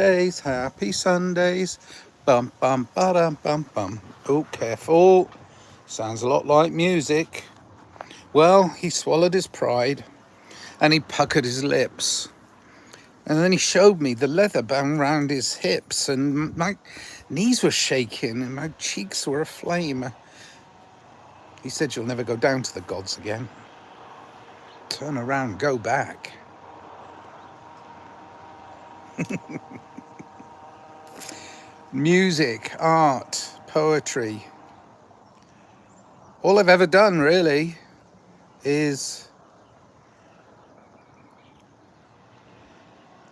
Days, happy Sundays. Bum bum ba bum bum. Oh, careful. Sounds a lot like music. Well, he swallowed his pride and he puckered his lips. And then he showed me the leather bound round his hips, and my knees were shaking and my cheeks were aflame. He said, "You'll never go down to the gods again. Turn around, go back." Music, art, poetry. All I've ever done really is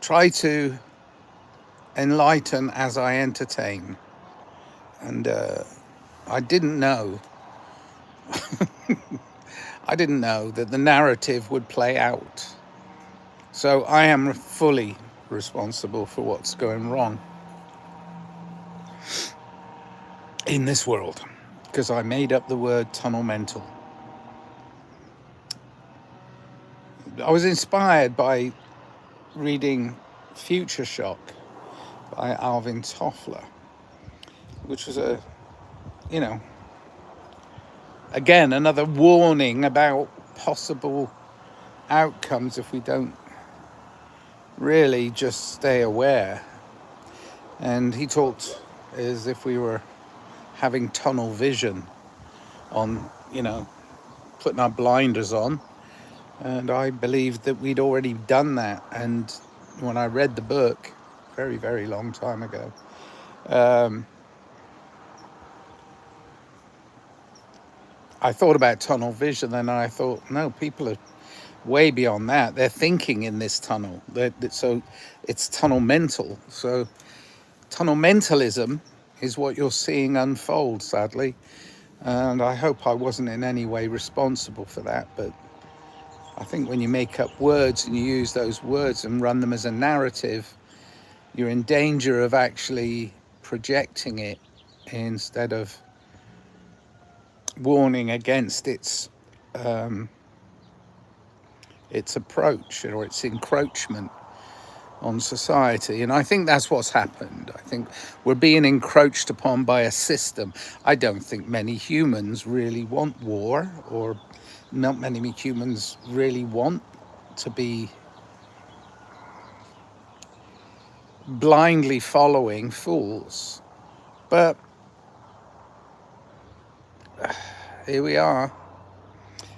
try to enlighten as I entertain. And I didn't know, I didn't know that the narrative would play out. So I am fully responsible for what's going wrong in this world, because I made up the word tunnel mental. I was inspired by reading Future Shock by Alvin Toffler, which was again, another warning about possible outcomes if we don't really just stay aware. And he talked as if we were having tunnel vision on, putting our blinders on. And I believed that we'd already done that. And when I read the book, very, very long time ago, I thought about tunnel vision, and I thought, no, people are way beyond that. They're thinking in this tunnel. So it's tunnel mental. So tunnel mentalism is what you're seeing unfold, sadly. And I hope I wasn't in any way responsible for that. But I think when you make up words and you use those words and run them as a narrative, you're in danger of actually projecting it instead of warning against its approach or its encroachment on society. And I think that's what's happened. I think we're being encroached upon by a system. I don't think many humans really want war, or not many humans really want to be blindly following fools. But here we are.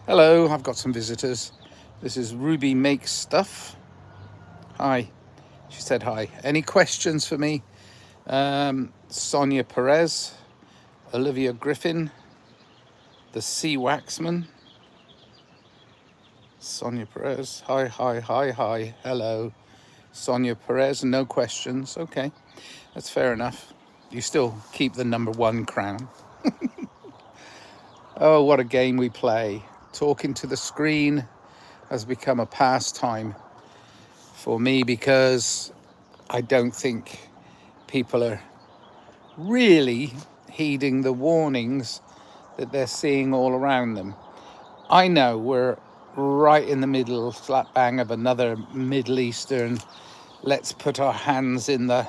Hello, I've got some visitors. This is Ruby Makes Stuff. Hi. She said hi. Any questions for me? Sonia Perez, Olivia Griffin, the Sea Waxman. Sonia Perez. Hi, hi, hi, hi. Hello. Sonia Perez. No questions. Okay. That's fair enough. You still keep the number one crown. Oh, what a game we play. Talking to the screen has become a pastime for me, because I don't think people are really heeding the warnings that they're seeing all around them. I know we're right in the middle, slap bang, of another Middle Eastern, let's put our hands in the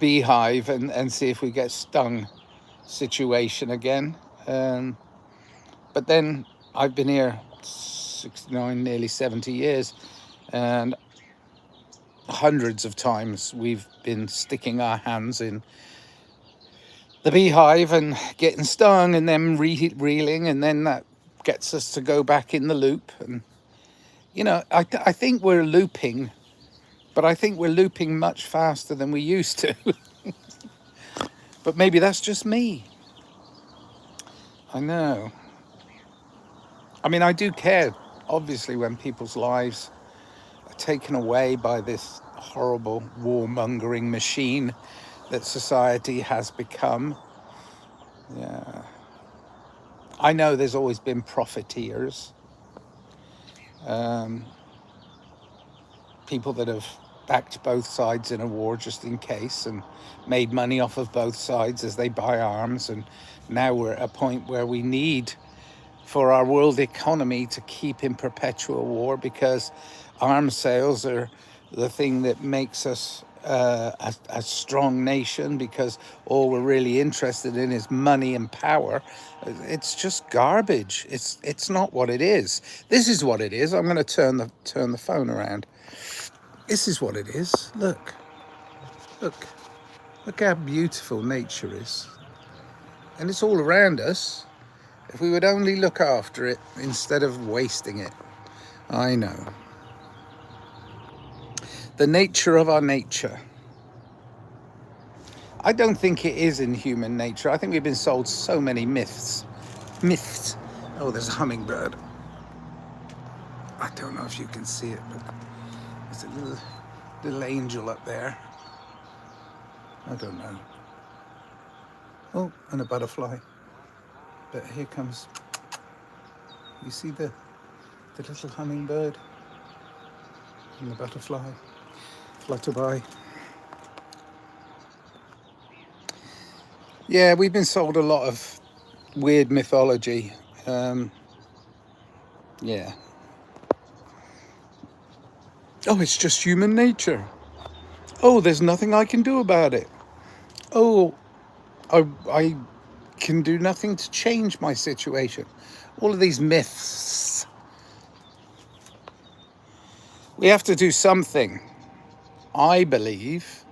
beehive and see if we get stung situation again. But then I've been here 69, nearly 70 years, and hundreds of times we've been sticking our hands in the beehive and getting stung, and then reeling, and then that gets us to go back in the loop. And I think we're looping, but I think we're looping much faster than we used to. But maybe that's just me. I know. I mean, I do care, obviously, when people's lives are taken away by this horrible warmongering machine that society has become. Yeah. I know there's always been profiteers. People that have backed both sides in a war just in case, and made money off of both sides as they buy arms. And now we're at a point where we need for our world economy to keep in perpetual war, because arms sales are the thing that makes us a strong nation, because all we're really interested in is money and power. It's just garbage. It's not what it is. This is what it is. I'm going to turn the phone around. This is what it is. Look, look how beautiful nature is, and it's all around us. If we would only look after it instead of wasting it. I know. The nature of our nature. I don't think it is in human nature. I think we've been sold so many myths. Myths. Oh, there's a hummingbird. I don't know if you can see it, but there's a little angel up there. I don't know. Oh, and a butterfly. But here comes, you see the little hummingbird and the butterfly flutter by. Yeah, we've been sold a lot of weird mythology. Yeah. Oh, it's just human nature. Oh, there's nothing I can do about it. Oh, I can do nothing to change my situation. All of these myths. We have to do something. I believe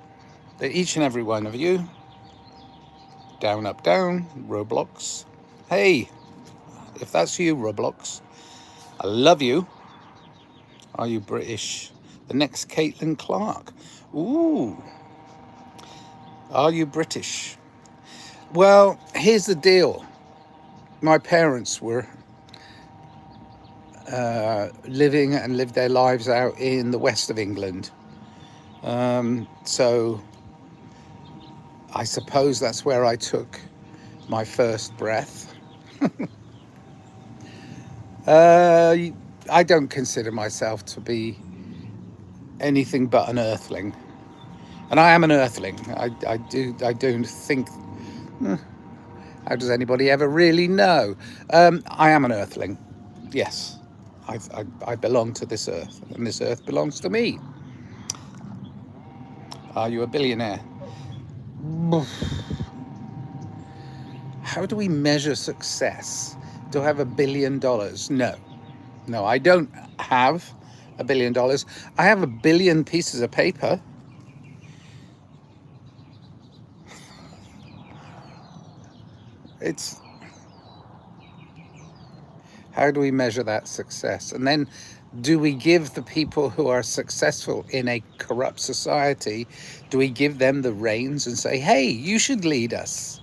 that each and every one of you, down, up, down, Roblox. Hey, if that's you, Roblox, I love you. Are you British? The next Caitlin Clark. Ooh. Are you British? Well, here's the deal. My parents were lived their lives out in the west of England. So I suppose that's where I took my first breath. I don't consider myself to be anything but an earthling. And I am an earthling. I do think... How does anybody ever really know? I am an earthling. Yes. I belong to this earth, and this earth belongs to me. Are you a billionaire? How do we measure success? Do I have $1 billion? No, I don't have $1 billion. I have 1 billion pieces of paper. It's... How do we measure that success? And then do we give the people who are successful in a corrupt society, do we give them the reins and say, hey, you should lead us?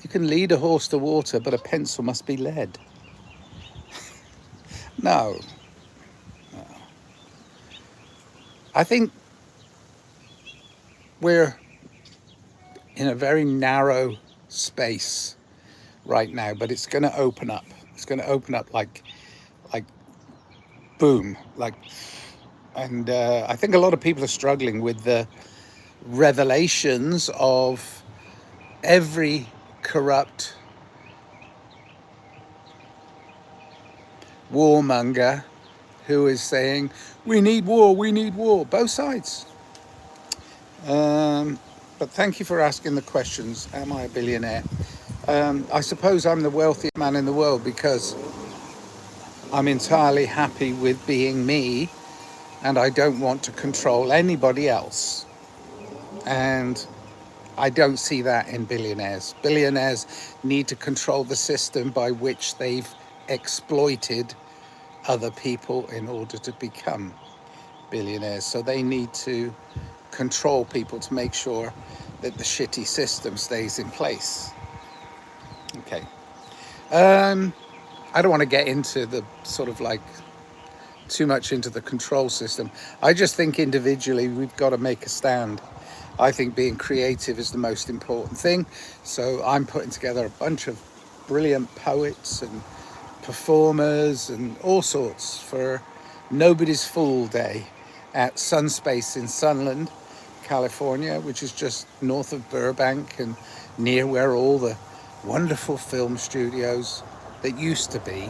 You can lead a horse to water, but a pencil must be lead. No. I think we're in a very narrow space right now, but it's going to open up. It's going to open up like boom, and I think a lot of people are struggling with the revelations of every corrupt warmonger who is saying, we need war, both sides. But thank you for asking the questions. Am I a billionaire? I suppose I'm the wealthiest man in the world because I'm entirely happy with being me, and I don't want to control anybody else. And I don't see that in billionaires. Billionaires need to control the system by which they've exploited other people in order to become billionaires. So they need to control people to make sure that the shitty system stays in place. Okay. I don't want to get into the sort of too much into the control system. I just think individually we've got to make a stand. I think being creative is the most important thing. So I'm putting together a bunch of brilliant poets and performers and all sorts for Nobody's Fool Day at Sunspace in Sunland, California, which is just north of Burbank and near where all the wonderful film studios that used to be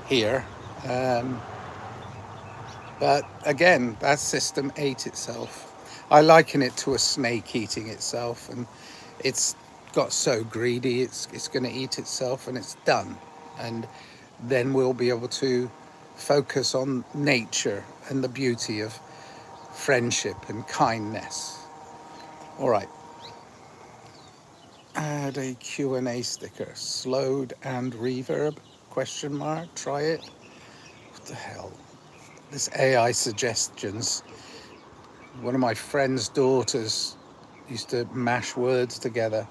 here But again, that system ate itself. I liken it to a snake eating itself, and it's got so greedy, it's going to eat itself, and it's done. And then we'll be able to focus on nature and the beauty of friendship and kindness. All right. Add a Q&A sticker. Slowed and reverb? Question mark. Try it. What the hell? This AI suggestions. One of my friend's daughters used to mash words together,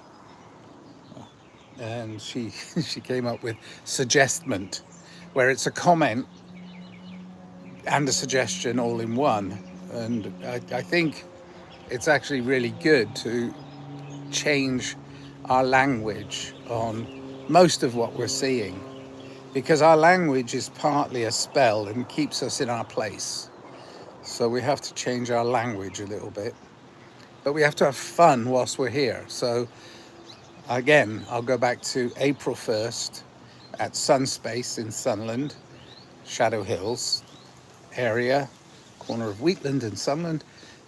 and she she came up with suggestment, where it's a comment and a suggestion all in one. And I think it's actually really good to change our language on most of what we're seeing, because our language is partly a spell and keeps us in our place. So we have to change our language a little bit, but we have to have fun whilst we're here. So again, I'll go back to April 1st at Sunspace in Sunland, Shadow Hills area, corner of Wheatland and Sunland.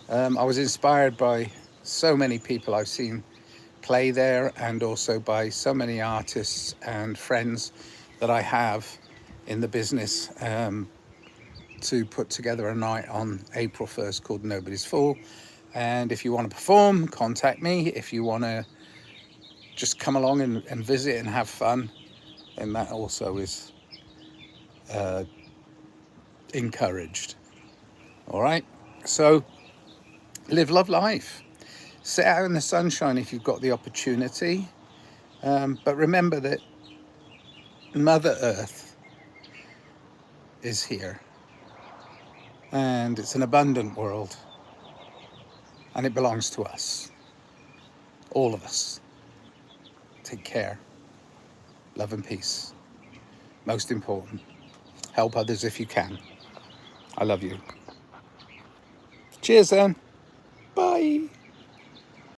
I was inspired by so many people I've seen play there, and also by so many artists and friends that I have in the business, to put together a night on April 1st called Nobody's Fool. And if you want to perform, contact me. If you want to just come along and visit and have fun, then that also is encouraged. All right, so live, love, life. Sit out in the sunshine if you've got the opportunity, but remember that Mother Earth is here, and it's an abundant world, and it belongs to us, all of us. Take care. Love and peace. Most important, help others if you can. I love you. Cheers then. Bye.